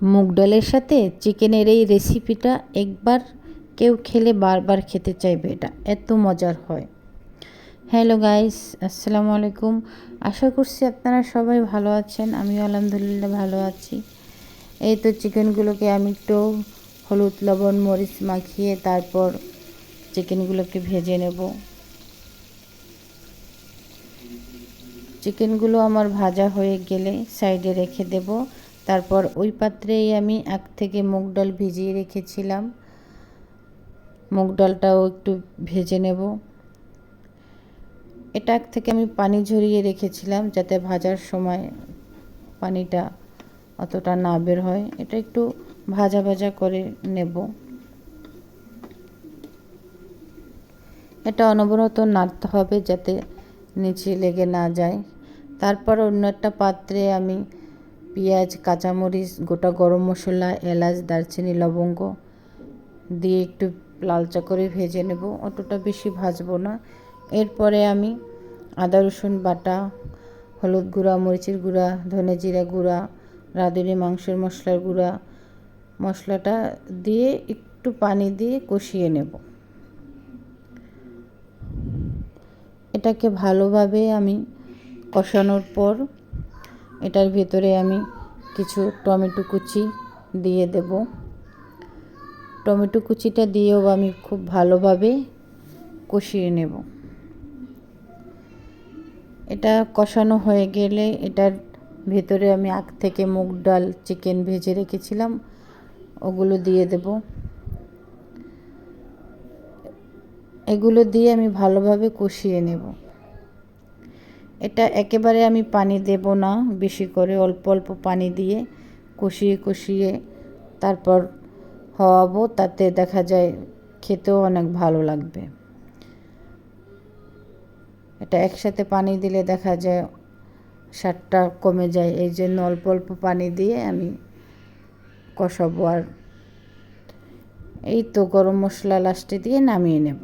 মুগ ডালের সাথে চিকেনের এই রেসিপিটা একবার কেউ খেলে বারবার খেতে চাইবে, এটা এত মজার হয়। হ্যালো গাইস, আসসালামু আলাইকুম। আশা করছি আপনারা সবাই ভালো আছেন, আমিও আলহামদুলিল্লাহ ভালো আছি। এই তো চিকেনগুলোকে আমি একটু হলুদ লবণ মরিচ মাখিয়ে তারপর চিকেনগুলোকে ভেজে নেব। চিকেনগুলো আমার ভাজা হয়ে গেলে সাইডে রেখে দেব। তারপর ওই পাত্রেই আমি আগ থেকে মুগ ডাল ভিজিয়ে রেখেছিলাম, মুগ ডালটাও একটু ভেজে নেব। এটা আগ থেকে আমি পানি ঝরিয়ে রেখেছিলাম যাতে ভাজার সময় পানিটা অতটা না বের হয়। এটা একটু ভাজা ভাজা করে নেব। এটা অনবরত নাড়তে হবে যাতে নিচে লেগে না যায়। তারপর অন্য একটা পাত্রে আমি পেঁয়াজ, কাঁচামরিচ, গোটা গরম মশলা, এলাচ, দারচিনি, লবঙ্গ দিয়ে একটু লালচা করে ভেজে নেব, অতটা বেশি ভাজবো না। এরপরে আমি আদা রসুন বাটা, হলুদ গুঁড়া, মরিচের গুঁড়া, ধনে জিরা গুঁড়া, রাঁধুনি মাংসের মশলার গুঁড়া, মশলাটা দিয়ে একটু পানি দিয়ে কষিয়ে নেব। এটাকে ভালোভাবে আমি কষানোর পর এটার ভেতরে আমি কিছু টমেটো কুচি দিয়ে দেব। টমেটো কুচিটা দিয়েও আমি খুব ভালোভাবে কষিয়ে নেব। এটা কষানো হয়ে গেলে এটার ভেতরে আমি আগ থেকে মুগ ডাল চিকেন ভেজে রেখেছিলাম ওগুলো দিয়ে দেব। এগুলো দিয়ে আমি ভালোভাবে কষিয়ে নেব। এটা একেবারে আমি পানি দেব না, বেশি করে অল্প অল্প পানি দিয়ে কষিয়ে কষিয়ে তারপর হওয়াবো, তাতে দেখা যায় খেতেও অনেক ভালো লাগবে। এটা একসাথে পানি দিলে দেখা যায় স্বাদটা কমে যায়, এই জন্য অল্প অল্প পানি দিয়ে আমি কষাবো। আর এই তো গরম মশলা লাস্টে দিয়ে নামিয়ে নেব।